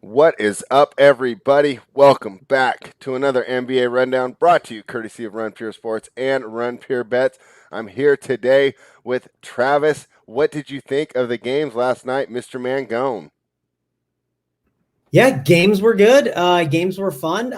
What is up, everybody? Welcome back to another NBA Rundown brought to you courtesy of Run Pure Sports and Run Pure Bets. I'm here today with Travis. What did you think of the games last night, Mr. Mangone? Yeah, games were good. Games were fun.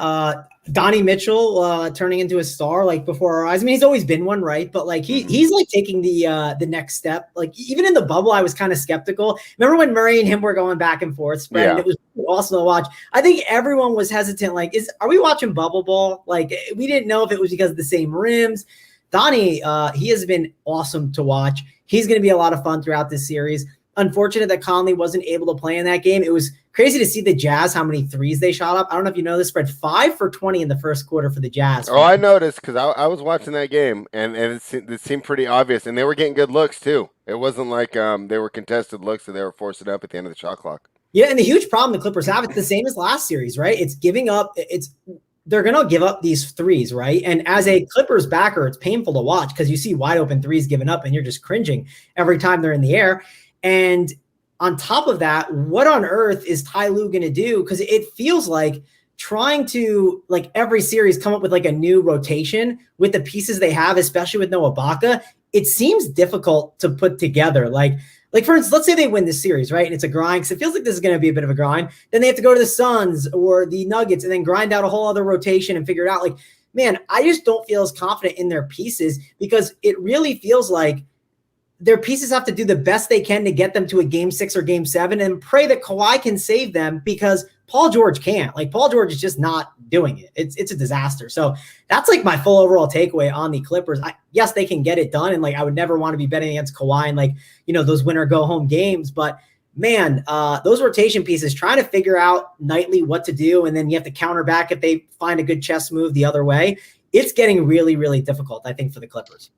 Donnie Mitchell turning into a star like before our eyes. I mean, he's always been one, right? But like he's like taking the next step. Like even in the bubble, I was kind of skeptical. Remember when Murray and him were going back and forth, spread, and it was awesome to watch. I think everyone was hesitant. Like, are we watching bubble ball? Like, we didn't know if it was because of the same rims. Donnie, he has been awesome to watch. He's going to be a lot of fun throughout this series. Unfortunate that Conley wasn't able to play in that game. It was crazy to see the Jazz, how many threes they shot up. I don't know if you know this, spread 5 for 20 in the first quarter for the Jazz. Oh, I noticed because I was watching that game, and it seemed pretty obvious, and they were getting good looks, too. It wasn't like they were contested looks that they were forcing up at the end of the shot clock. Yeah, and the huge problem the Clippers have, it's the same as last series, right? It's giving up. They're going to give up these threes, right? And as a Clippers backer, it's painful to watch because you see wide open threes given up, and you're just cringing every time they're in the air. And on top of that, what on earth is Ty Lue going to do? Because it feels like trying to, like, every series come up with like a new rotation with the pieces they have, especially with no Ibaka. It seems difficult to put together. Like for instance, let's say they win this series, right? And it's a grind because it feels like this is going to be a bit of a grind. Then they have to go to the Suns or the Nuggets and then grind out a whole other rotation and figure it out. Like, man, I just don't feel as confident in their pieces because it really feels like their pieces have to do the best they can to get them to a game 6 or game 7 and pray that Kawhi can save them because Paul George can't. Like, Paul George is just not doing it. It's a disaster. So that's like my full overall takeaway on the Clippers. Yes, they can get it done. And like, I would never want to be betting against Kawhi and like, those winner go home games, but man, those rotation pieces trying to figure out nightly what to do. And then you have to counter back if they find a good chess move the other way. It's getting really, really difficult, I think, for the Clippers.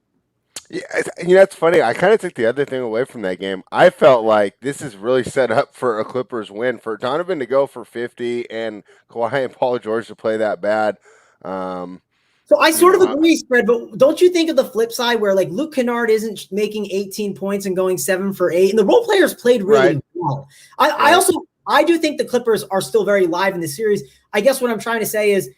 Yeah, it's funny. I kind of took the other thing away from that game. I felt like this is really set up for a Clippers win. For Donovan to go for 50 and Kawhi and Paul George to play that bad. So I sort of agree, Spread, but don't you think of the flip side where like Luke Kennard isn't making 18 points and going 7 for 8, and the role players played really well. I do think the Clippers are still very live in the series. I guess what I'm trying to say is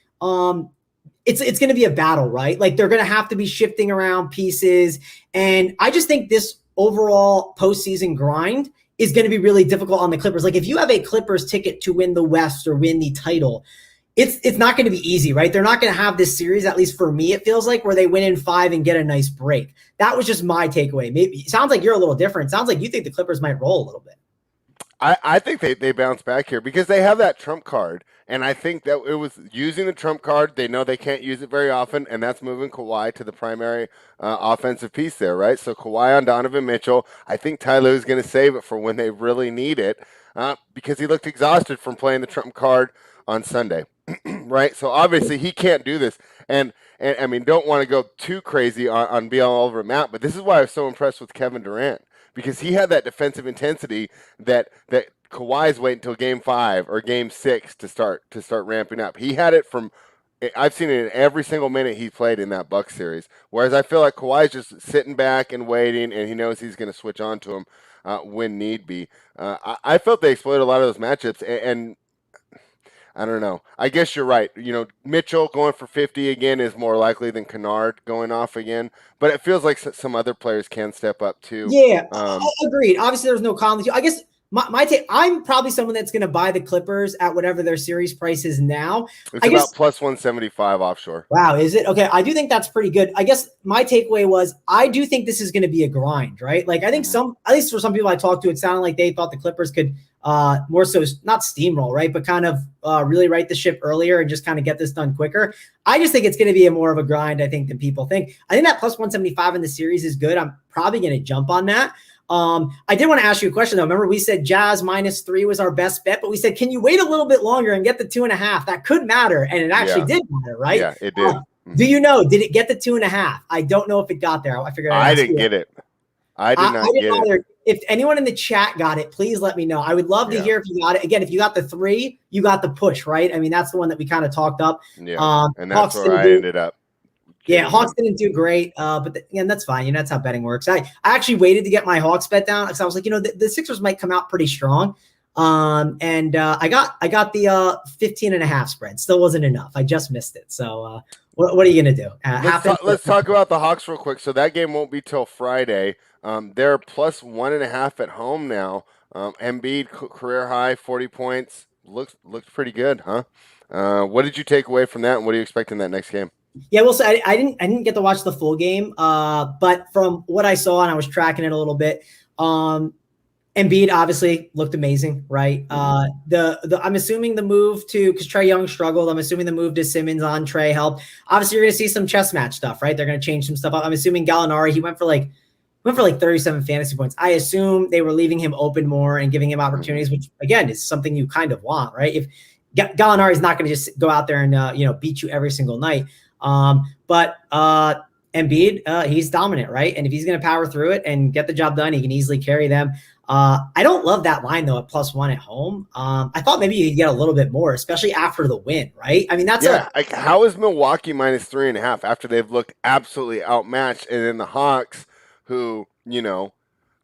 it's going to be a battle, right? Like, they're going to have to be shifting around pieces. And I just think this overall postseason grind is going to be really difficult on the Clippers. Like, if you have a Clippers ticket to win the West or win the title, it's not going to be easy, right? They're not going to have this series, at least for me, it feels like, where they win in 5 and get a nice break. That was just my takeaway. Maybe it sounds like you're a little different. It sounds like you think the Clippers might roll a little bit. I think they bounce back here because they have that trump card. And I think that it was using the trump card. They know they can't use it very often, and that's moving Kawhi to the primary offensive piece there, right? So Kawhi on Donovan Mitchell. I think Ty Lue is going to save it for when they really need it because he looked exhausted from playing the trump card on Sunday, right? So obviously he can't do this. And I mean, don't want to go too crazy on being all over Matt, but this is why I was so impressed with Kevin Durant. Because he had that defensive intensity that Kawhi's waiting until game 5 or game 6 to start ramping up. He had it from I've seen it in every single minute he played in that Bucks series. Whereas I feel like Kawhi's just sitting back and waiting, and he knows he's going to switch on to him when need be. I felt they exploited a lot of those matchups, and I don't know. I guess you're right. Mitchell going for 50 again is more likely than Kennard going off again. But it feels like some other players can step up too. Yeah, agreed. Obviously, there's no Conley. I guess my take, I'm probably someone that's going to buy the Clippers at whatever their series price is now. It's about plus 175 offshore. Wow, is it? Okay, I do think that's pretty good. I guess my takeaway was I do think this is going to be a grind, right? Like, I think at least for some people I talked to, it sounded like they thought the Clippers could more so not steamroll, right? But kind of really right the ship earlier and just kind of get this done quicker. I just think it's going to be more of a grind, I think, than people think. I think that plus 175 in the series is good. I'm probably going to jump on that. I did want to ask you a question, though. Remember, we said Jazz -3 was our best bet, but we said, can you wait a little bit longer and get the 2.5? That could matter, and it actually did matter, right? Yeah, it did. Do you know, did it get the 2.5? I don't know if it got there. I figured I didn't get it. I did not get it. If anyone in the chat got it, please let me know. I would love to hear if you got it. Again, if you got the 3, you got the push, right? I mean, that's the one that we kind of talked up. Yeah, and that's where I ended up. Yeah, Hawks didn't do great, but again, that's fine. That's how betting works. I actually waited to get my Hawks bet down because I was like, the Sixers might come out pretty strong. And I got the 15.5 spread. Still wasn't enough. I just missed it. So what are you gonna do? Let's talk about the Hawks real quick. So that game won't be till Friday. They're plus 1.5 at home now. Embiid career high 40 points. Looks pretty good, huh? What did you take away from that, and what do you expect in that next game? Yeah, well, so I didn't get to watch the full game, but from what I saw, and I was tracking it a little bit, Embiid obviously looked amazing, right? I'm assuming the move to, because Trae Young struggled, I'm assuming the move to Simmons on Trae helped. Obviously, you're going to see some chess match stuff, right? They're going to change some stuff up. I'm assuming Gallinari, he went for like 37 fantasy points. I assume they were leaving him open more and giving him opportunities, which again is something you kind of want, right? If Gallinari is not going to just go out there and beat you every single night, but Embiid, he's dominant, right? And if he's going to power through it and get the job done, he can easily carry them. I don't love that line though at +1 at home. I thought maybe you could get a little bit more, especially after the win, right? I mean, how is Milwaukee -3.5 after they've looked absolutely outmatched, and then the Hawks, who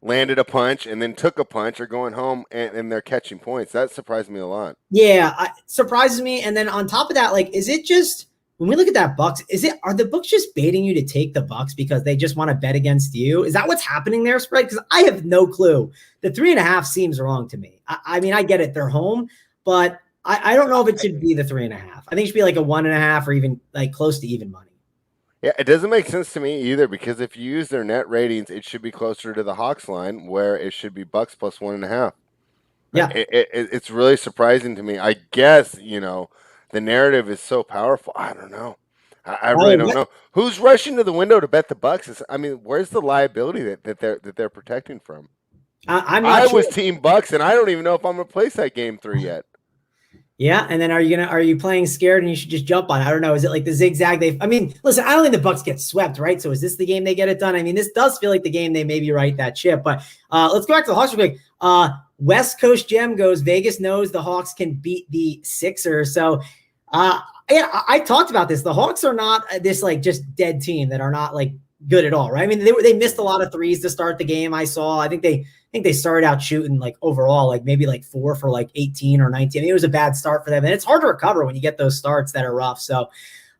landed a punch and then took a punch, are going home and they're catching points? That surprised me a lot. Yeah, it surprises me. And then on top of that, like, is it just, when we look at that Bucks, are the books just baiting you to take the Bucks because they just want to bet against you? Is that what's happening there, spread? Because I have no clue. The 3.5 seems wrong to me. I mean, I get it, they're home, but I don't know if it should be the 3.5. I think it should be like a 1.5 or even like close to even money. Yeah, it doesn't make sense to me either, because if you use their net ratings, it should be closer to the Hawks line, where it should be Bucks plus 1.5. Yeah, it's really surprising to me. I guess the narrative is so powerful. I don't know. I really don't know who's rushing to the window to bet the Bucks. Where's the liability that they're protecting from? I was Team Bucks, and I don't even know if I'm gonna place that game 3 yet. Yeah, and then are you playing scared and you should just jump on it? I don't know. Is it like the zigzag? Listen, I don't think the Bucks get swept, right? So is this the game they get it done? I mean, this does feel like the game they maybe right that ship. But let's go back to the Hawks real quick. West Coast Gem goes, Vegas knows the Hawks can beat the Sixers. So I talked about this. The Hawks are not this like just dead team that are not like good at all, right? I mean, they missed a lot of threes to start the game. I saw. I think they started out shooting like overall like maybe like 4 for like 18 or 19. I mean, it was a bad start for them, and it's hard to recover when you get those starts that are rough. So,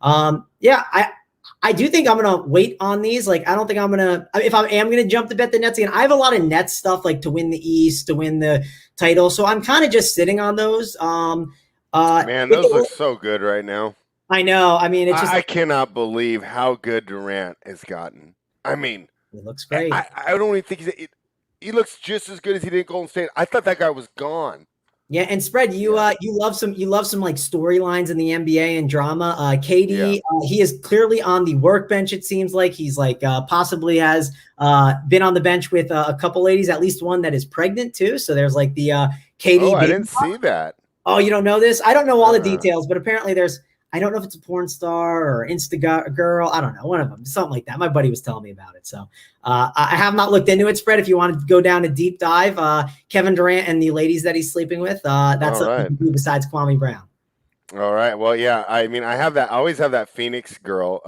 I do think I'm gonna wait on these. Like, I don't think I'm gonna. If I am gonna jump to bet the Nets again, I have a lot of Nets stuff like to win the East, to win the title. So I'm kind of just sitting on those. Man, those look so good right now. I know. I mean, it's just I cannot believe how good Durant has gotten. I mean, it looks great. I don't even think he looks just as good as he did in Golden State. I thought that guy was gone. Yeah, and spread you love some like storylines in the NBA and drama. KD, he is clearly on the workbench. It seems like he's like possibly has been on the bench with a couple ladies, at least one that is pregnant too. So there's like the KD. Oh, I didn't see that. Oh, you don't know this? I don't know all the details, but apparently there's. I don't know if it's a porn star or Insta girl. I don't know. One of them, something like that. My buddy was telling me about it. So I have not looked into it, spread. If you want to go down a deep dive, Kevin Durant and the ladies that he's sleeping with, that's something to do besides Kwame Brown. All right. Well, yeah, I mean, I always have that Phoenix girl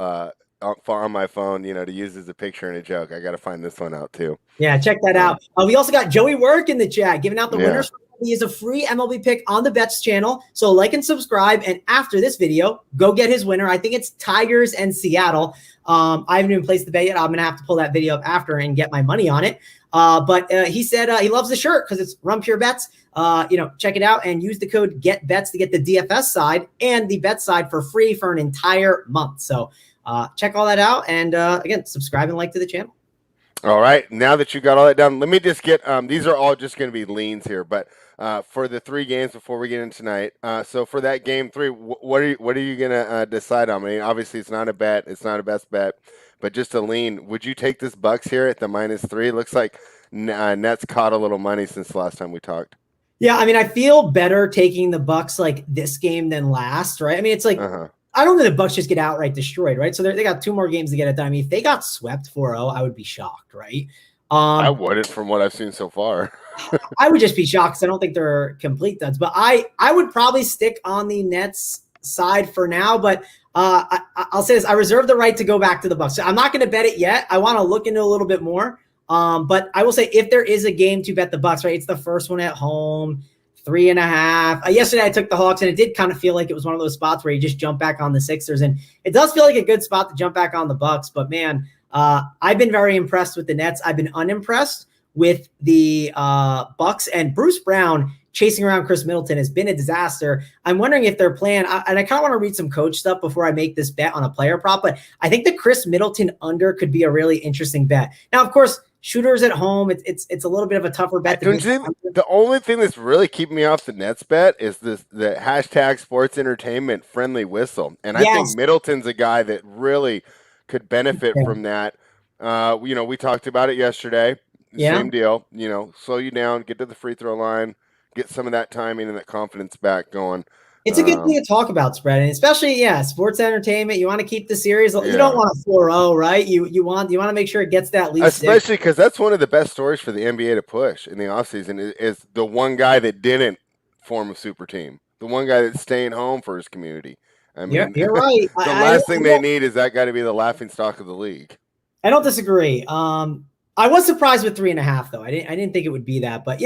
on my phone, to use as a picture and a joke. I got to find this one out too. Yeah, check that out. We also got Joey Work in the chat, giving out the winners. He is a free MLB pick on the Bets channel. So like and subscribe. And after this video, go get his winner. I think it's Tigers and Seattle. I haven't even placed the bet yet. I'm going to have to pull that video up after and get my money on it. But he said he loves the shirt because it's Run Pure Bets. Check it out and use the code GETBETS to get the DFS side and the bet side for free for an entire month. So check all that out. And again, subscribe and like to the channel. All right. Now that you got all that down, let me just get these are all just going to be leans here. But for the 3 games before we get in tonight, so for that game 3, what are you going to decide on? I mean, obviously it's not a bet. It's not a best bet, but just a lean. Would you take this Bucks here at the -3? Looks like Nets caught a little money since the last time we talked. Yeah, I mean, I feel better taking the Bucks like this game than last, right? I mean, it's like I don't think the Bucks just get outright destroyed, right? So they got 2 more games to get it done. I mean, if they got swept 4-0, I would be shocked, right? I wouldn't from what I've seen so far. I would just be shocked because I don't think they're complete duds. But I would probably stick on the Nets side for now. But I'll say this: I reserve the right to go back to the Bucks. So I'm not going to bet it yet. I want to look into a little bit more. But I will say if there is a game to bet the Bucks, right? It's the first one at home. 3.5. Yesterday I took the Hawks, and it did kind of feel like it was one of those spots where you just jump back on the Sixers, and it does feel like a good spot to jump back on the Bucks. But man, I've been very impressed with the Nets. I've been unimpressed with the Bucks, and Bruce Brown chasing around Chris Middleton has been a disaster. I'm wondering if their plan, and I kind of want to read some coach stuff before I make this bet on a player prop, but I think the Chris Middleton under could be a really interesting bet. Now, of course, shooters at home, it's a little bit of a tougher bet. The only thing that's really keeping me off the Nets bet is the hashtag sports entertainment friendly whistle. And I think Middleton's a guy that really could benefit from that. We talked about it yesterday. Same deal. Slow you down, get to the free throw line, get some of that timing and that confidence back going. It's a good thing to talk about, spread, and especially sports entertainment. You want to keep the series. You don't want a 4-0, right? You want to make sure it gets that lead, especially because that's one of the best stories for the NBA to push in the offseason is the one guy that didn't form a super team, the one guy that's staying home for his community. I mean, you're right. The last thing they need is that guy to be the laughing stock of the league. I don't disagree. I was surprised with 3.5, though. I didn't think it would be that, but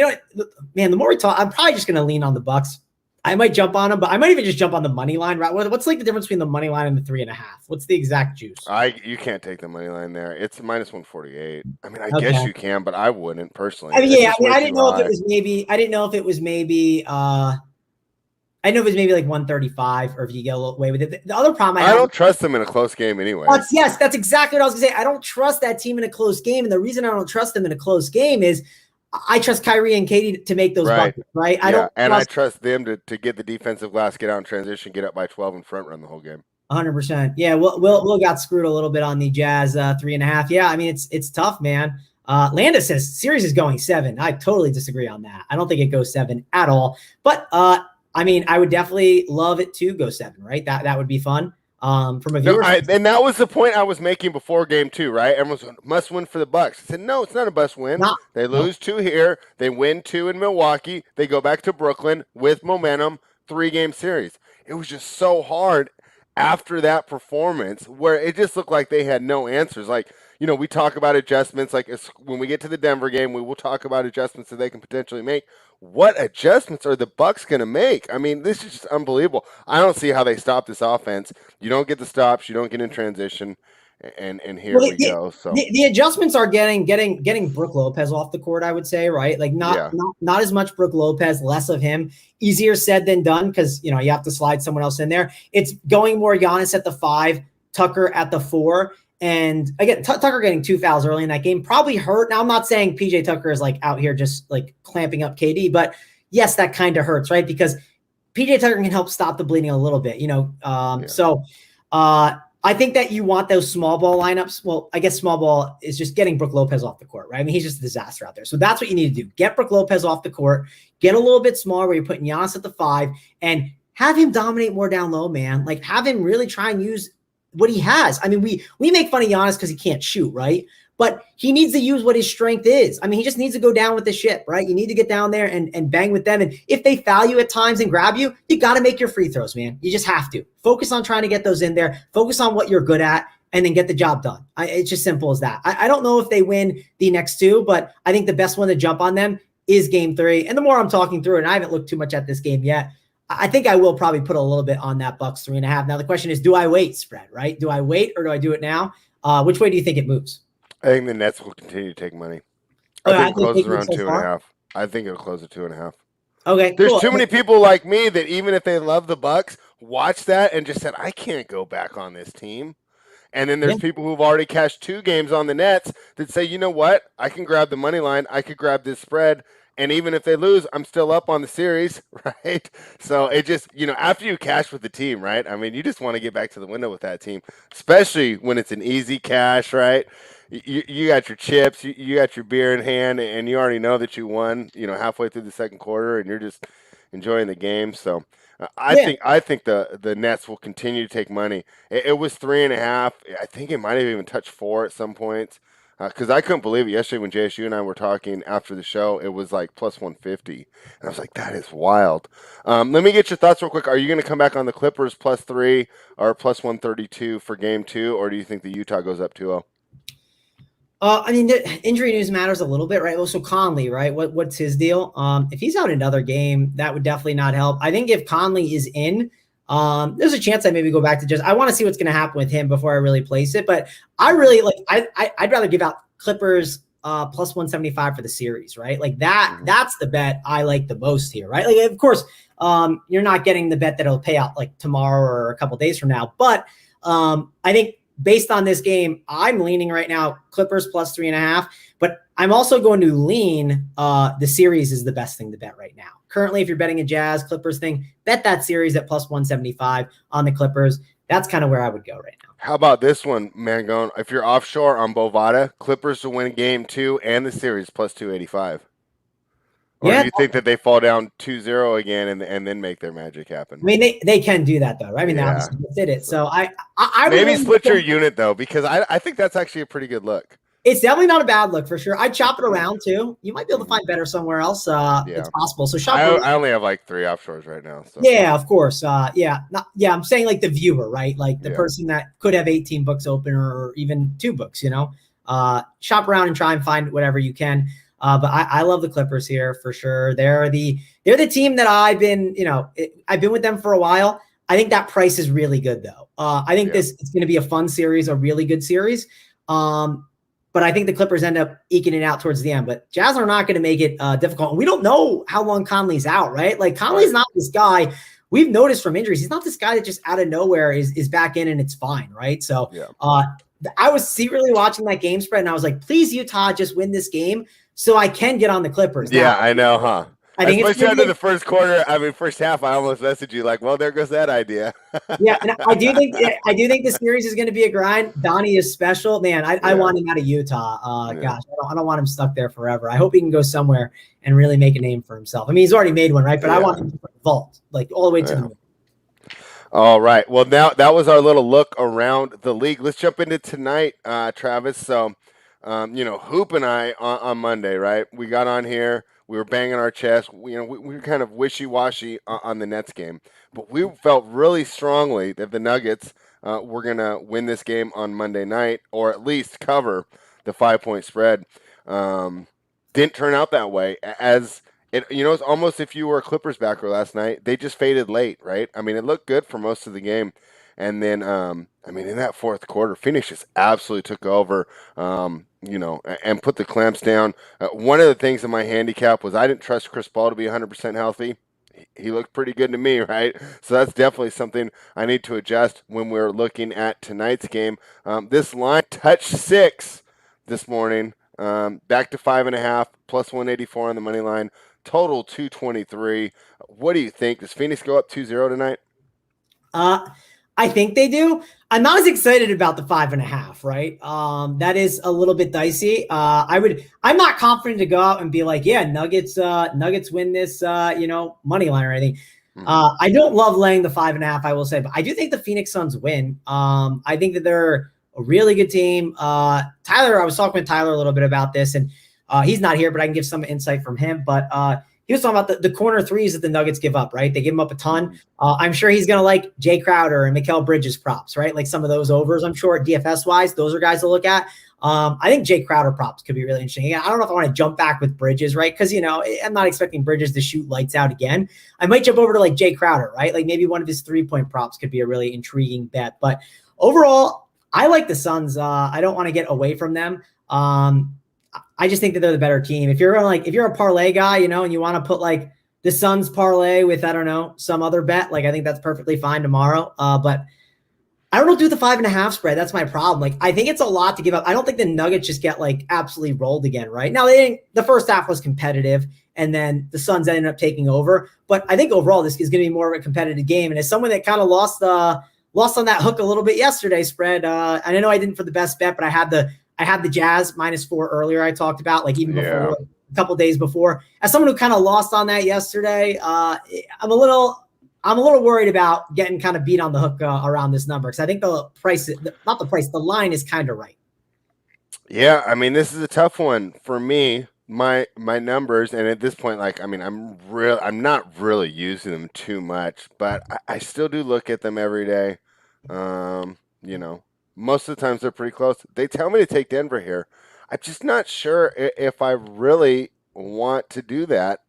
man, the more we talk, I'm probably just going to lean on the Bucks. I might jump on them, but I might even just jump on the money line. Right? What's like the difference between the money line and the 3.5? What's the exact juice? You can't take the money line there. It's -148. I mean, I guess you can, but I wouldn't personally. I didn't know if it was maybe. I didn't know if it was maybe. I know if it's maybe like 135, or if you get a little away with it. The other problem I don't trust them in a close game anyway. That's exactly what I was going to say. I don't trust that team in a close game, and the reason I don't trust them in a close game is I trust Kyrie and KD to make those buckets, right? I trust them to get the defensive glass, get out in transition, get up by 12 and front run the whole game. 100%. Yeah, Will got screwed a little bit on the Jazz 3.5. Yeah, I mean it's tough, man. Landis says series is going 7. I totally disagree on that. I don't think it goes 7 at all. But I mean, I would definitely love it to go 7, right? That would be fun. From a viewer, and that was the point I was making before game 2, right? Everyone's must win for the Bucks. I said, no, it's not a must win. They lose 2 here. They win 2 in Milwaukee. They go back to Brooklyn with momentum, 3-game series. It was just so hard after that performance where it just looked like they had no answers. Like, we talk about adjustments. Like when we get to the Denver game, we will talk about adjustments that they can potentially make. What adjustments are the Bucks going to make? I mean, this is just unbelievable. I don't see how they stop this offense. You don't get the stops. You don't get in transition. And here we go. So the adjustments are getting Brook Lopez off the court, I would say, right? Like not as much Brook Lopez, less of him. Easier said than done because you have to slide someone else in there. It's going more Giannis at the 5, Tucker at the 4. And again, Tucker getting 2 fouls early in that game probably hurt. Now, I'm not saying PJ Tucker is like out here just like clamping up KD, but yes, that kind of hurts, right? Because PJ Tucker can help stop the bleeding a little bit, So I think that you want those small ball lineups. Well, I guess small ball is just getting Brook Lopez off the court, right? I mean, he's just a disaster out there. So that's what you need to do. Get Brook Lopez off the court, get a little bit smaller where you're putting Giannis at the 5, and have him dominate more down low, man. Like have him really try and use what he has. I mean, we make fun of Giannis because he can't shoot, right? But he needs to use what his strength is. I mean, he just needs to go down with the ship, right? You need to get down there and bang with them. And if they foul you at times and grab you, you got to make your free throws, man. You just have to. Focus on trying to get those in there. Focus on what you're good at and then get the job done. It's just simple as that. I don't know if they win the next 2, but I think the best one to jump on them is game 3. And the more I'm talking through it, and I haven't looked too much at this game yet, I think I will probably put a little bit on that Bucks 3.5. Now the question is, do I wait, spread, right? Do I wait or do I do it now? Which way do you think it moves? I think the Nets will continue to take money. I think it closes around 2.5. I think it'll close at 2.5. Okay. There's too many people like me that even if they love the Bucks, watch that and just said, I can't go back on this team. And then there's people who've already cashed 2 games on the Nets that say, you know what? I can grab the money line. I could grab this spread. And even if they lose, I'm still up on the series, right? So it just, after you cash with the team, right? I mean, you just want to get back to the window with that team, especially when it's an easy cash, right? You got your chips, you got your beer in hand, and you already know that you won, halfway through the second quarter, and you're just enjoying the game. So I think the Nets will continue to take money. It was 3.5. I think it might have even touched 4 at some points. Because I couldn't believe it yesterday when JSU and I were talking after the show. It was like plus 150. And I was like, that is wild. Let me get your thoughts real quick. Are you going to come back on the Clippers plus 3 or plus 132 for game 2? Or do you think the Utah goes up 2-0? I mean, the injury news matters a little bit, right? Also, Conley, right? What's his deal? If he's out another game, that would definitely not help. I think if Conley is in, there's a chance I maybe go back to just. I want to see what's going to happen with him before I really place it. But I really like. I'd rather give out Clippers plus 175 for the series, right? Like that. Mhm. That's the bet I like the most here, right? Like, of course, you're not getting the bet that'll pay out like tomorrow or a couple days from now, but I think based on this game, I'm leaning right now Clippers plus 3.5, but I'm also going to lean the series is the best thing to bet right now. Currently, if you're betting a Jazz Clippers thing, bet that series at plus 175 on the Clippers. That's kind of where I would go right now. How about this one, Mangone? If you're offshore on Bovada, Clippers to win game 2 and the series plus 285. Or do Yeah, you think that they fall down 2-0 again and then make their magic happen? I mean they can do that though. Right? I mean, they Yeah. obviously did it. So I would Maybe lean split your unit though, because I think that's actually a pretty good look. It's definitely not a bad look for sure. I'd shop it around too. You might be able to Mhm. find better somewhere else. Yeah. It's possible. So shop I around. I only have like 3 offshores right now. So Yeah, of course. Yeah. I'm saying like the viewer, right? Like the yeah. person that could have 18 books open or even 2 books, shop around and try and find whatever you can. But I love the Clippers here for sure. They're the team that I've been with them for a while. I think that price is really good though. I think Yeah. it's going to be a fun series, a really good series. But I think the Clippers end up eking it out towards the end. But Jazz are not going to make it difficult. And we don't know how long Conley's out, right? Like Conley's not this guy. We've noticed from injuries, he's not this guy that just out of nowhere is back in and it's fine, right? So Yeah. I was secretly watching that game spread and I was like, please, Utah, just win this game so I can get on the Clippers. Yeah, Now, I know, huh? I think Especially after the first quarter, first half, I almost messaged you like, well, there goes that idea. Yeah, and I do think the series is going to be a grind. Donnie is special, man. I want him out of Utah. Gosh, I don't want him stuck there forever. I hope he can go somewhere and really make a name for himself. I mean, he's already made one, right? But I want him to vault like all the way to the moon. All right. Well, now that was our little look around the league. Let's jump into tonight, Travis. So, Hoop and I on Monday, right? We got on here. We were banging our chest. We were kind of wishy-washy on the Nets game, but we felt really strongly that the Nuggets were going to win this game on Monday night, or at least cover the 5-point spread. Didn't turn out that way. It's almost if you were a Clippers backer last night, they just faded late, right? I mean, it looked good for most of the game. And then, in that fourth quarter, Phoenix just absolutely took over, and put the clamps down. One of the things in my handicap was I didn't trust Chris Paul to be 100% healthy. He looked pretty good to me, right? So that's definitely something I need to adjust when we're looking at tonight's game. This line touched 6 this morning, back to 5.5, plus 184 on the money line. Total 223. What do you think? Does Phoenix go up 2-0 tonight? I think they do. I'm not as excited about the 5.5, right? That is a little bit dicey. I'm not confident to go out and be like, yeah, Nuggets win this, money line or anything. Mm-hmm. I don't love laying the 5.5, I will say, but I do think the Phoenix Suns win. I think that they're a really good team. Tyler, I was talking with Tyler a little bit about this, and he's not here, but I can give some insight from him. But he was talking about the corner threes that the Nuggets give up, right? They give them up a ton. I'm sure he's going to like Jay Crowder and Mikal Bridges props, right? Like some of those overs, I'm sure DFS-wise, those are guys to look at. I think Jay Crowder props could be really interesting. I don't know if I want to jump back with Bridges, right? Because, I'm not expecting Bridges to shoot lights out again. I might jump over to like Jay Crowder, right? Like maybe one of his 3-point props could be a really intriguing bet. But overall, I like the Suns. I don't want to get away from them. I just think that they're the better team. If you're a parlay guy, and you want to put like the Suns parlay with, I don't know, some other bet, like I think that's perfectly fine tomorrow. But I don't do the 5.5 spread. That's my problem. Like I think it's a lot to give up. I don't think the Nuggets just get like absolutely rolled again, right? Now the first half was competitive and then the Suns ended up taking over. But I think overall this is going to be more of a competitive game. And as someone that kind of lost on that hook a little bit yesterday, spread. And I know I didn't for the best bet, but I had the Jazz -4 earlier. I talked about like even before a couple days before. As someone who kind of lost on that yesterday, I'm a little worried about getting kind of beat on the hook around this number because I think the line is kind of right. Yeah, this is a tough one for me. My numbers, and at this point, I'm not really using them too much, but I still do look at them every day. Most of the times they're pretty close. They tell me to take Denver here. I'm just not sure if I really want to do that.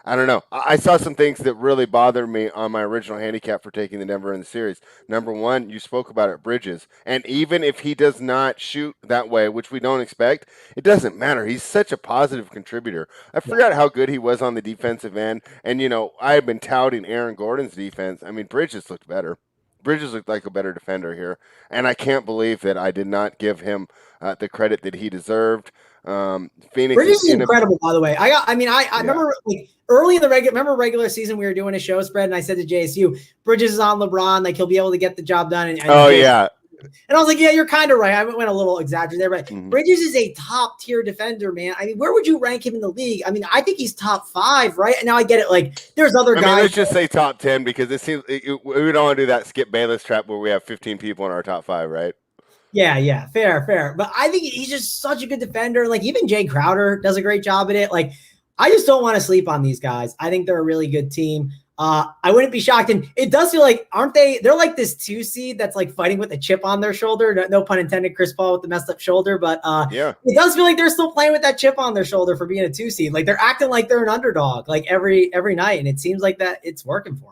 I don't know. I saw some things that really bothered me on my original handicap for taking the Denver in the series. Number one, you spoke about it, Bridges. And even if he does not shoot that way, which we don't expect, it doesn't matter. He's such a positive contributor. I Yeah. forgot how good he was on the defensive end. And, I have been touting Aaron Gordon's defense. I mean, Bridges looked better. Bridges looked like a better defender here. And I can't believe that I did not give him the credit that he deserved. Phoenix is Bridges is in a. incredible, by the way. I Yeah. remember like early in the regular season, we were doing a show spread, and I said to JSU, Bridges is on LeBron, like he'll be able to get the job done. And Oh, JSU, yeah. and I was like, yeah, you're kind of right. I went a little exaggerated there, but Mhm. Bridges is a top tier defender, man. I mean, where would you rank him in the league? I mean, I think he's top 5, right? And now I get it. Like, there's other I guys. mean, let's just say top 10 because we don't want to do that Skip Bayless trap where we have 15 people in our top 5, right? Yeah, fair. But I think he's just such a good defender. Like, even Jay Crowder does a great job at it. Like, I just don't want to sleep on these guys. I think they're a really good team. I wouldn't be shocked. And it does feel like, aren't they? They're like this 2 seed that's like fighting with a chip on their shoulder. No pun intended, Chris Paul with the messed up shoulder. But Yeah. it does feel like they're still playing with that chip on their shoulder for being a 2 seed. Like, they're acting like they're an underdog like every night. And it seems like that it's working for them.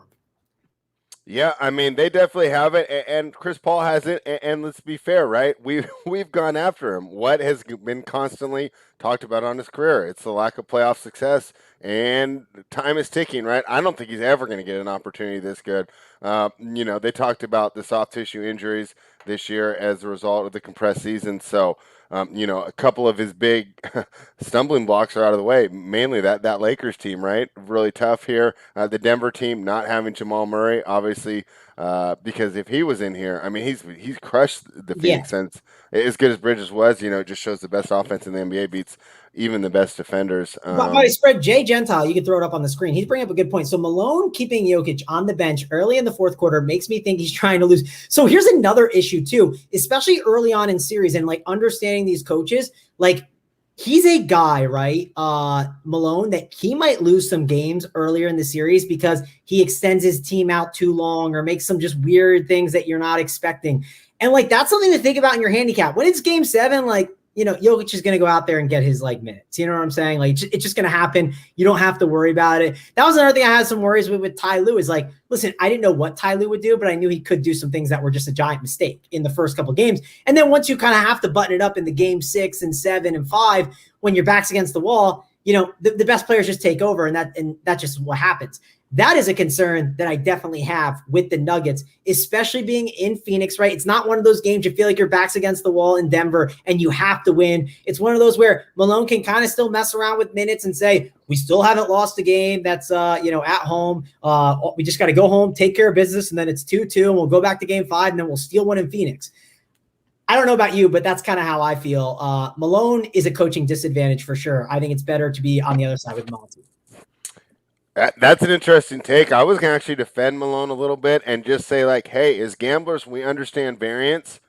Yeah, I mean they definitely have it, and Chris Paul has it. And let's be fair, right? We've gone after him. What has been constantly talked about on his career? It's the lack of playoff success, and time is ticking, right? I don't think he's ever going to get an opportunity this good. They talked about the soft tissue injuries this year as a result of the compressed season. So, a couple of his big stumbling blocks are out of the way. Mainly that Lakers team, right? Really tough here. The Denver team not having Jamal Murray, obviously, because if he was in here, I mean, he's crushed the Yeah. Phoenix Suns. As good as Bridges was, it just shows the best offense in the NBA beats even the best defenders. By spread, Jay Gentile, you can throw it up on the screen. He's bringing up a good point. So Malone keeping Jokic on the bench early in the fourth quarter makes me think he's trying to lose. So here's another issue too, especially early on in series and like understanding these coaches, like he's a guy, right? Malone, that he might lose some games earlier in the series because he extends his team out too long or makes some just weird things that you're not expecting. And like, that's something to think about in your handicap. When it's game 7, like, Jokic is going to go out there and get his like minutes. You know what I'm saying? Like it's just going to happen. You don't have to worry about it. That was another thing I had some worries with Ty Lue is like, listen, I didn't know what Ty Lue would do, but I knew he could do some things that were just a giant mistake in the first couple of games. And then once you kind of have to button it up in the game 6 and 7 and 5, when your back's against the wall, the best players just take over and that's just what happens. That is a concern that I definitely have with the Nuggets, especially being in Phoenix, right? It's not one of those games you feel like your back's against the wall in Denver and you have to win. It's one of those where Malone can kind of still mess around with minutes and say, we still haven't lost a game that's, at home. We just got to go home, take care of business, and then it's 2-2, and we'll go back to game 5, and then we'll steal one in Phoenix. I don't know about you, but that's kind of how I feel. Malone is a coaching disadvantage for sure. I think it's better to be on the other side with Monty. That's an interesting take. I was going to actually defend Malone a little bit and just say, like, hey, as gamblers, we understand variance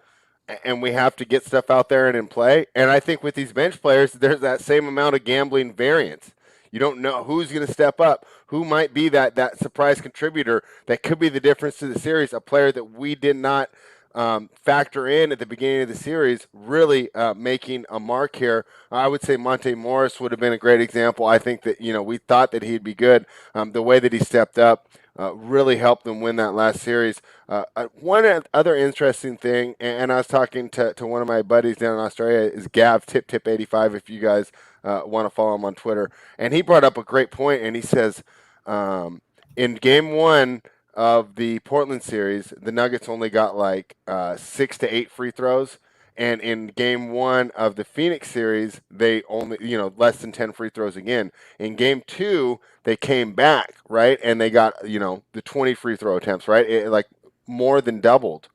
and we have to get stuff out there and in play. And I think with these bench players, there's that same amount of gambling variance. You don't know who's going to step up, who might be that surprise contributor that could be the difference to the series, a player that we did not factor in at the beginning of the series, really making a mark here. I would say Monte Morris would have been a great example. I think that, we thought that he'd be good. The way that he stepped up really helped them win that last series. One other interesting thing, and I was talking to one of my buddies down in Australia, is Gav Tip85, if you guys want to follow him on Twitter. And he brought up a great point, and he says, in game 1 of the Portland series, the Nuggets only got like 6 to 8 free throws. And in game 1 of the Phoenix series, they only, less than 10 free throws again. In game 2, they came back, right? And they got, the 20 free throw attempts, right? It like more than doubled.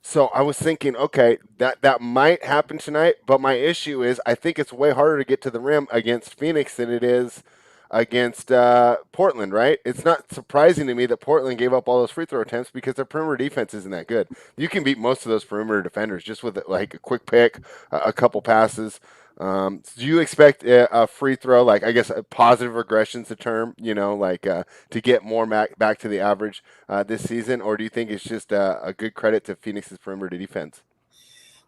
So I was thinking, okay, that might happen tonight. But my issue is I think it's way harder to get to the rim against Phoenix than it is against Portland, right? It's not surprising to me that Portland gave up all those free throw attempts because their perimeter defense isn't that good. You can beat most of those perimeter defenders just with like a quick pick, a couple passes. Do you expect a free throw, like I guess a positive regression's the term, to get more back to the average this season, or do you think it's just a good credit to Phoenix's perimeter defense?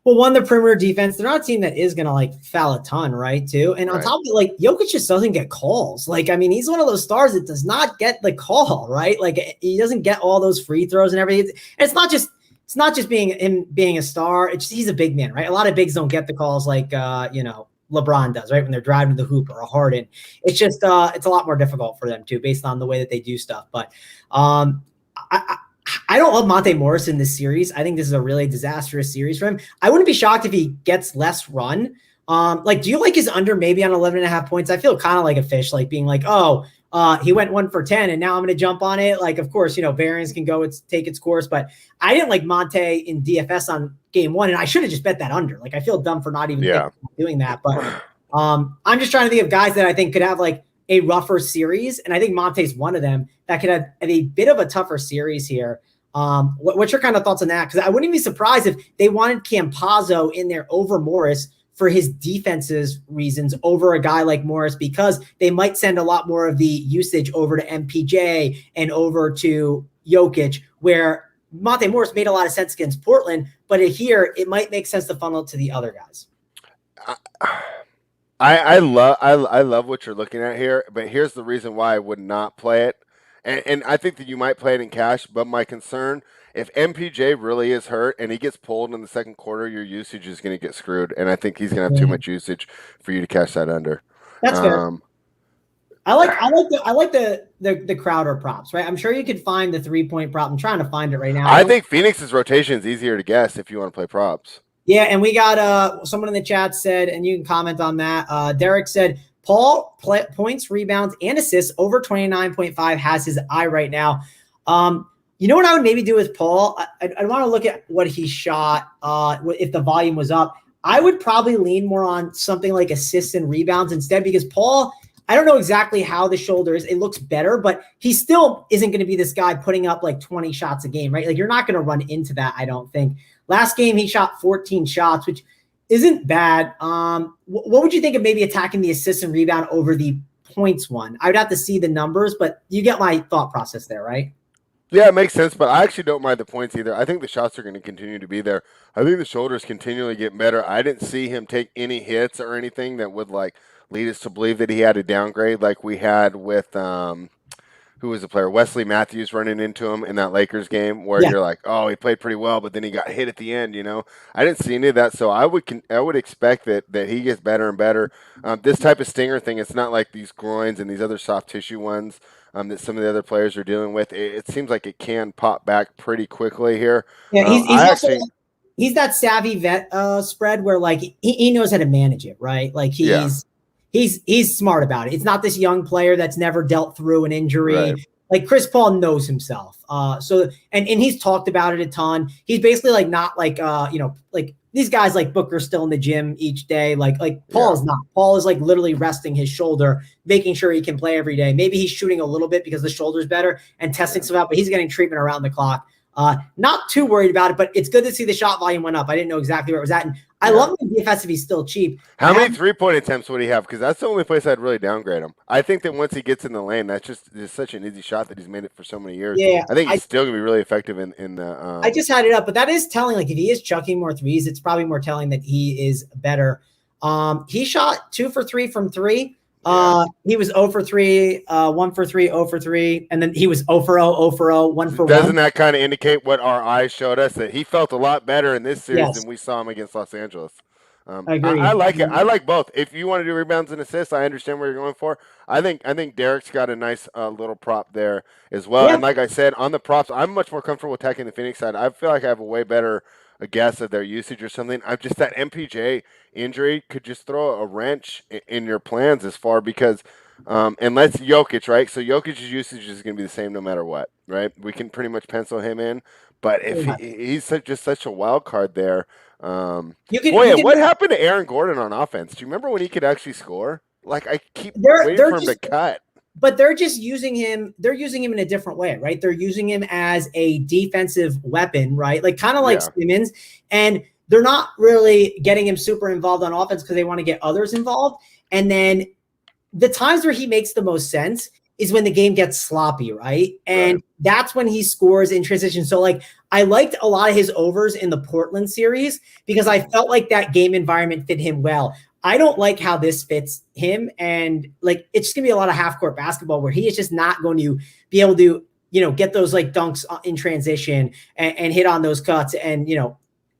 Well, one, the perimeter defense, they're not a team that is going to like foul a ton, right? Too. And on top of it, like Jokic just doesn't get calls. Like, I mean, he's one of those stars that does not get the call, right? Like he doesn't get all those free throws and everything. And it's not just being him being a star. It's just, he's a big man, right? A lot of bigs don't get the calls like, LeBron does, right? When they're driving to the hoop, or a Harden. It's just, it's a lot more difficult for them too, based on the way that they do stuff. But, I don't love Monte Morris in this series. I think this is a really disastrous series for him. I wouldn't be shocked if he gets less run. Do you like his under maybe on 11.5 points? I feel kind of like a fish, like being like, he went 1 for 10 and now I'm going to jump on it. Like, of course, variance can take its course, but I didn't like Monte in DFS on game 1, and I should have just bet that under. Like, I feel dumb for not even doing that. But I'm just trying to think of guys that I think could have like a rougher series, and I think Monte's one of them that could have a bit of a tougher series here. What's your kind of thoughts on that? Because I wouldn't be surprised if they wanted Campazzo in there over Morris for his defense's reasons over a guy like Morris, because they might send a lot more of the usage over to MPJ and over to Jokic, where Monte Morris made a lot of sense against Portland, but here it might make sense to funnel it to the other guys. I love what you're looking at here, but here's the reason why I would not play it. And I think that you might play it in cash, but my concern, if MPJ really is hurt and he gets pulled in the second quarter, your usage is going to get screwed. And I think he's going to have too much usage for you to cash that under. That's fair. I like the Crowder props, right? I'm sure you could find the 3-point prop. I'm trying to find it right now. I think Phoenix's rotation is easier to guess if you want to play props. Yeah, and we got someone in the chat said, and you can comment on that. Derek said, Paul points, rebounds, and assists over 29.5 has his eye right now. You know what I would maybe do with Paul? I want to look at what he shot if the volume was up. I would probably lean more on something like assists and rebounds instead, because Paul, I don't know exactly how the shoulder is. It looks better, but he still isn't going to be this guy putting up like 20 shots a game, right? Like, you're not going to run into that, I don't think. Last game, he shot 14 shots, which isn't bad. What would you think of maybe attacking the assist and rebound over the points one? I would have to see the numbers, but you get my thought process there, right? Yeah, it makes sense, but I actually don't mind the points either. I think the shots are going to continue to be there. I think the shoulders continually get better. I didn't see him take any hits or anything that would like lead us to believe that he had a downgrade like we had with who was the player? Wesley Matthews running into him in that Lakers game where you're like, oh, he played pretty well, but then he got hit at the end, I didn't see any of that, so I would expect that he gets better and better. This type of stinger thing, it's not like these groins and these other soft tissue ones that some of the other players are dealing with. It seems like it can pop back pretty quickly here. Yeah, he's that savvy vet spread where like he knows how to manage it, right? Like he's smart about it. It's not this young player that's never dealt through an injury. Right. Like Chris Paul knows himself. And he's talked about it a ton. He's basically like not like like these guys like Booker's still in the gym each day. Like Paul is not. Paul is like literally resting his shoulder, making sure he can play every day. Maybe he's shooting a little bit because the shoulder's better and testing stuff out, but he's getting treatment around the clock. Not too worried about it, but it's good to see the shot volume went up. I didn't know exactly where it was at. And I love the DFS if he's still cheap. How many 3-point attempts would he have? Because that's the only place I'd really downgrade him. I think that once he gets in the lane, that's just such an easy shot that he's made it for so many years. Yeah, I think he's still going to be really effective in the I just had it up, but that is telling. Like, if he is chucking more threes, it's probably more telling that he is better. He shot 2 for 3 from 3. He was 0 for 3, 1 for 3, 0 for 3, and then he was 0 for 0, 0 for 0, 1 for 1. Doesn't that kind of indicate what our eyes showed us, that he felt a lot better in this series than we saw him against Los Angeles? I agree. I like it. I like both. If you want to do rebounds and assists, I understand where you're going for. I think Derek's got a nice little prop there as well. Yeah. And like I said, on the props, I'm much more comfortable attacking the Phoenix side. I feel like I have a way better guess of their usage or something. I'm just that MPJ injury could just throw a wrench in your plans as far, because unless Jokic, right? So Jokic's usage is going to be the same no matter what, right? We can pretty much pencil him in. But if he's just such a wild card there. What happened to Aaron Gordon on offense? Do you remember when he could actually score? Like, I keep waiting for him to cut. But they're just using him. They're using him in a different way, right? They're using him as a defensive weapon, right? Like kind of like Simmons. And they're not really getting him super involved on offense because they want to get others involved. And then the times where he makes the most sense is when the game gets sloppy, right? And that's when he scores in transition. So like I liked a lot of his overs in the Portland series because I felt like that game environment fit him well. I don't like how this fits him. And like, it's just gonna be a lot of half court basketball where he is just not going to be able to, get those like dunks in transition and hit on those cuts. And,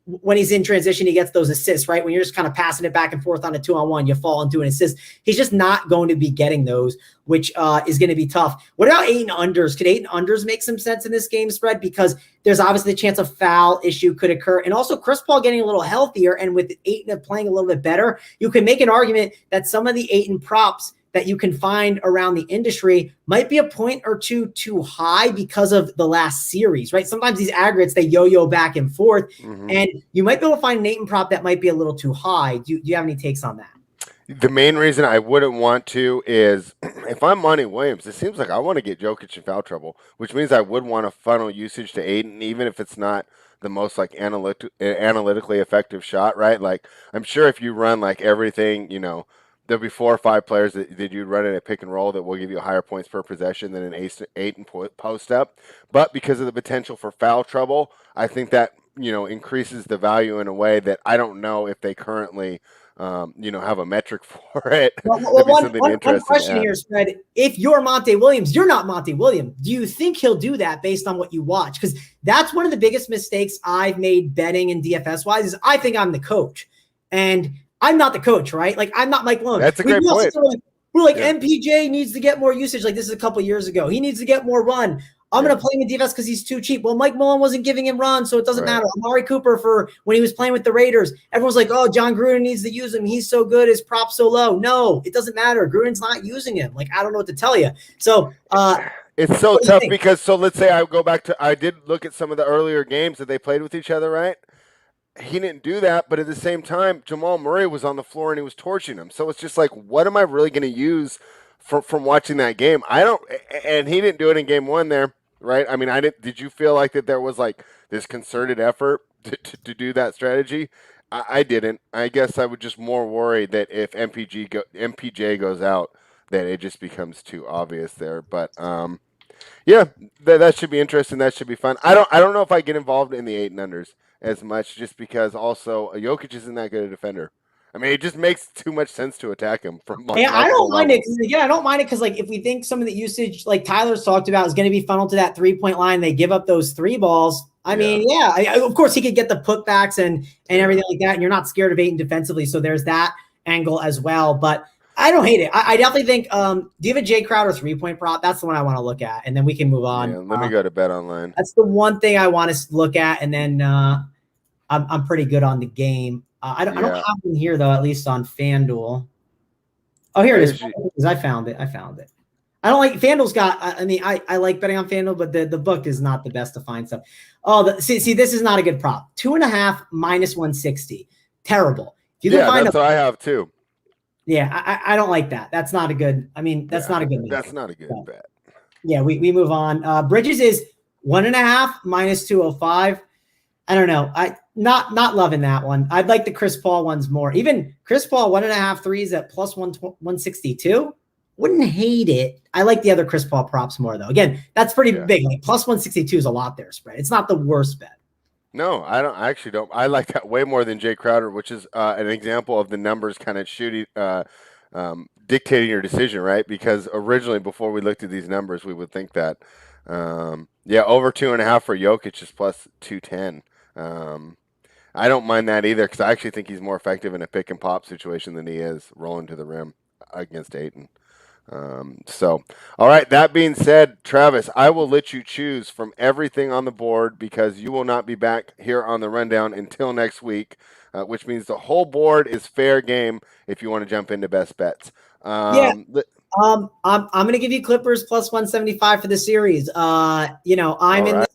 when he's in transition, he gets those assists, right? When you're just kind of passing it back and forth on a 2-on-1, you fall into an assist. He's just not going to be getting those, which is going to be tough. What about 8 and unders? Could 8 and unders make some sense in this game spread? Because there's obviously a chance a foul issue could occur. And also Chris Paul getting a little healthier, and with 8 and playing a little bit better, you can make an argument that some of the 8 and props that you can find around the industry might be a point or two too high because of the last series, right? Sometimes these aggregates, they yo-yo back and forth, and you might be able to find an 8 and prop that might be a little too high. Do you have any takes on that? The main reason I wouldn't want to is if I'm Monty Williams, it seems like I want to get Jokic in foul trouble, which means I would want to funnel usage to Aiden, even if it's not the most like analytically effective shot, right? Like I'm sure if you run like everything, there'll be 4 or 5 players that you'd run in a pick and roll that will give you higher points per possession than an 8 and post up. But because of the potential for foul trouble, I think that, increases the value in a way that I don't know if they currently, have a metric for it. Well, one question here, Fred. If you're Monty Williams, you're not Monty Williams. Do you think he'll do that based on what you watch? Because that's one of the biggest mistakes I've made betting and DFS-wise is I think I'm the coach. And I'm not the coach, right? Like, I'm not Mike Malone. That's a great point. We're like, MPJ needs to get more usage. Like, this is a couple years ago. He needs to get more run. I'm going to play him in DFS because he's too cheap. Well, Mike Malone wasn't giving him runs, so it doesn't matter. Amari Cooper, for when he was playing with the Raiders, everyone's like, oh, John Gruden needs to use him. He's so good. His prop's so low. No, it doesn't matter. Gruden's not using him. Like, I don't know what to tell you. So it's so tough because, so let's say I go back to, I did look at some of the earlier games that they played with each other, right? He didn't do that, but at the same time, Jamal Murray was on the floor and he was torching him. So it's just like, what am I really going to use from watching that game? And he didn't do it in game 1 there, right? I mean, did you feel like that there was like this concerted effort to do that strategy? I didn't. I guess I would just more worry that if MPJ goes out, that it just becomes too obvious there. But yeah, that should be interesting. That should be fun. I don't know if I get involved in the 8 and unders as much, just because also Jokic isn't that good a defender. I mean, it just makes too much sense to attack him from. I don't mind it. Again, I don't mind it because, like, if we think some of the usage, like Tyler's talked about, is going to be funneled to that 3-point line, they give up those 3 balls. I mean, of course he could get the putbacks and everything like that, and you're not scared of Ayton defensively, so there's that angle as well. But I don't hate it. I definitely think. Do you have a Jay Crowder 3-point prop? That's the one I want to look at, and then we can move on. Yeah, let me go to Bet Online. That's the one thing I want to look at, and then I'm pretty good on the game. I don't have one here though, at least on FanDuel. Oh, here it is. I found it. I don't like FanDuel's got. I like betting on FanDuel, but the book is not the best to find stuff. Oh, see, this is not a good prop. 2.5 minus 160. Terrible. If you can find that's what I have too. Yeah, I don't like that. That's not a good. I mean, that's not a good. That's not a good bet. Yeah, we move on. Bridges is 1.5 minus 205. I don't know. Not loving that one. I'd like the Chris Paul ones more. Even Chris Paul 1.5 threes at plus 162. Wouldn't hate it. I like the other Chris Paul props more though. Again, that's pretty big. Like plus 162 is a lot there, spread. It's not the worst bet. No, I don't. I actually don't. I like that way more than Jay Crowder, which is an example of the numbers kind of dictating your decision, right? Because originally, before we looked at these numbers, we would think that, over 2.5 for Jokic is plus 210. I don't mind that either because I actually think he's more effective in a pick and pop situation than he is rolling to the rim against Ayton. All right. That being said, Travis, I will let you choose from everything on the board because you will not be back here on the rundown until next week, which means the whole board is fair game if you want to jump into best bets. I'm going to give you Clippers plus 175 for the series. I'm in this,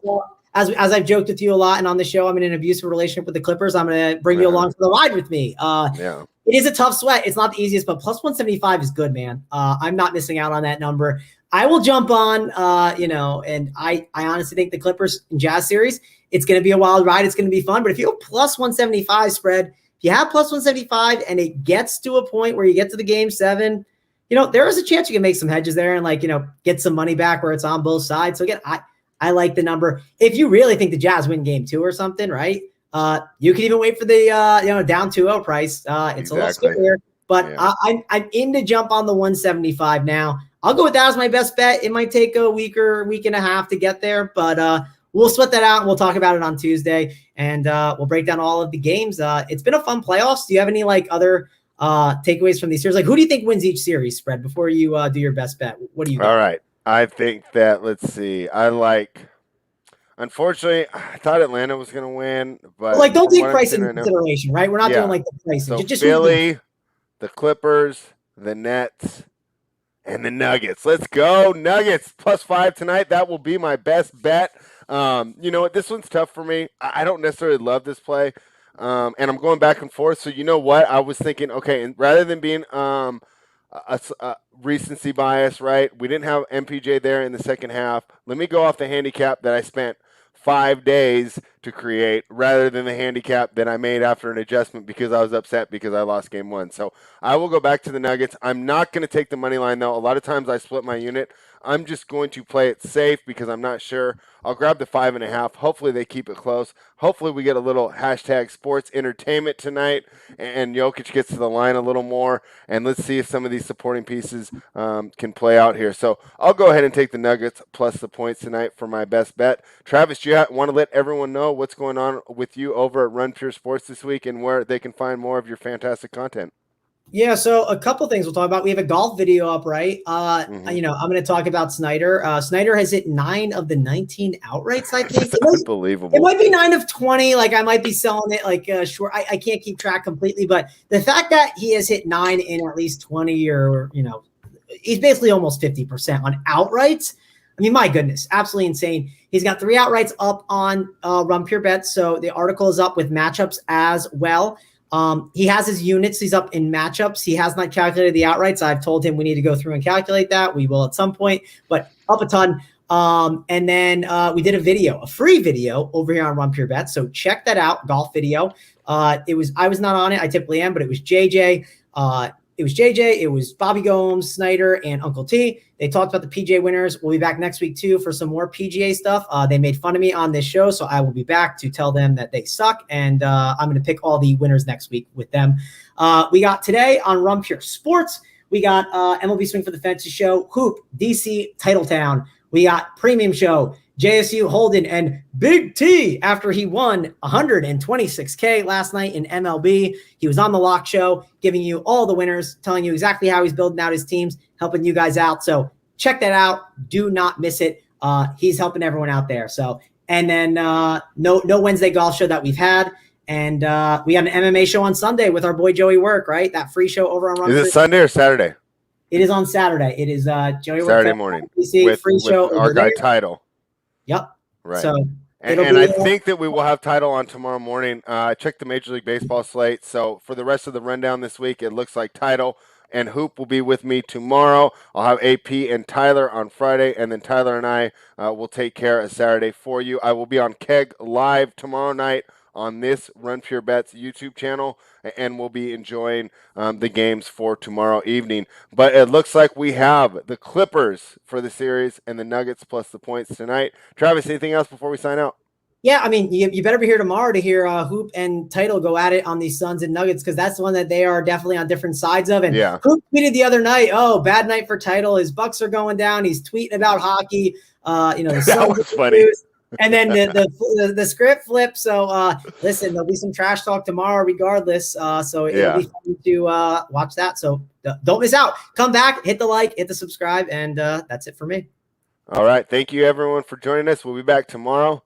as I've joked with you a lot and on the show, I'm in an abusive relationship with the Clippers. I'm going to bring you along for the ride with me. It is a tough sweat. It's not the easiest, but plus 175 is good, man. I'm not missing out on that number. I will jump on, and I honestly think the Clippers and Jazz series, it's going to be a wild ride. It's going to be fun. But if you have plus 175 spread, if you have plus 175 and it gets to a point where you get to the game 7, there is a chance you can make some hedges there and get some money back where it's on both sides. So again, I like the number. If you really think the Jazz win game 2 or something, right? You can even wait for the down 2-0 price. It's Exactly. a little scarier, but Yeah. I'm in to jump on the 175 now. I'll go with that as my best bet. It might take a week and a half to get there, but we'll sweat that out. And we'll talk about it on Tuesday, and we'll break down all of the games. It's been a fun playoffs. Do you have any other takeaways from these series? Who do you think wins each series, spread, before you do your best bet? What do you got? All right. I think that, let's see. Unfortunately, I thought Atlanta was going to win, but don't take price into consideration, right? We're not doing the pricing. So just Philly, the Clippers, the Nets, and the Nuggets. Let's go, Nuggets +5 tonight. That will be my best bet. You know what? This one's tough for me. I don't necessarily love this play, and I'm going back and forth. So you know what? I was thinking, okay, and rather than being a recency bias, right? We didn't have MPJ there in the second half. Let me go off the handicap that I spent 5 days to create rather than the handicap that I made after an adjustment because I was upset because I lost game 1. So I will go back to the Nuggets. I'm not going to take the money line, though. A lot of times I split my unit. I'm just going to play it safe because I'm not sure. I'll grab the 5.5. Hopefully they keep it close. Hopefully we get a little hashtag sports entertainment tonight and Jokic gets to the line a little more. And let's see if some of these supporting pieces can play out here. So I'll go ahead and take the Nuggets plus the points tonight for my best bet. Travis, do you want to let everyone know what's going on with you over at Run Pure Sports this week and where they can find more of your fantastic content? Yeah, so a couple things we'll talk about. We have a golf video up, right? I'm going to talk about Snyder. Snyder has hit 9 of the 19 outrights, I think. That's unbelievable. It might be 9 of 20. I might be selling it short. I can't keep track completely, but the fact that he has hit 9 in at least 20 or, he's basically almost 50% on outrights. I mean, my goodness, absolutely insane. He's got 3 outrights up on Run Pure Bets, so the article is up with matchups as well. He has his units. He's up in matchups. He has not calculated the outrights. I've told him we need to go through and calculate that. We will at some point, but up a ton. And then we did a free video over here on Run Pure Bets. So check that out, golf video. I was not on it. I typically am, but it was JJ. It was Bobby Gomes, Snyder, and Uncle T. They talked about the PGA winners. We'll be back next week, too, for some more PGA stuff. They made fun of me on this show, so I will be back to tell them that they suck, and I'm going to pick all the winners next week with them. We got today on Run Pure Sports, we got MLB Swing for the Fences show, Hoop, DC, Titletown. We got Premium Show, JSU, Holden, and Big T after he won $126K last night in MLB. He was on the Lock Show, giving you all the winners, telling you exactly how he's building out his teams, helping you guys out. So check that out. Do not miss it. He's helping everyone out there. So, and then no Wednesday golf show that we've had. And we had an MMA show on Sunday with our boy Joey Work, right? That free show over on Run. Is it Sunday or Saturday? It is on Saturday. It is Joey Work Saturday morning with show our guy Title. Yep. Right. So and I think that we will have Title on tomorrow morning. Check the Major League Baseball slate. So for the rest of the rundown this week, it looks like Title and Hoop will be with me tomorrow. I'll have AP and Tyler on Friday, and then Tyler and I will take care of Saturday for you. I will be on Keg Live tomorrow night on this Run Pure Bets YouTube channel, and we'll be enjoying the games for tomorrow evening. But it looks like we have the Clippers for the series and the Nuggets plus the points tonight. Travis, anything else before we sign out? Yeah, I mean, you better be here tomorrow to hear Hoop and Title go at it on these Suns and Nuggets, because that's the one that they are definitely on different sides of. And yeah. Hoop tweeted the other night, "Oh, bad night for Title. His Bucks are going down. He's tweeting about hockey. The that was funny." And then the script flips. So listen, there'll be some trash talk tomorrow regardless. So it'll be fun to watch that. So don't miss out. Come back, hit the like, hit the subscribe, and that's it for me. All right. Thank you, everyone, for joining us. We'll be back tomorrow.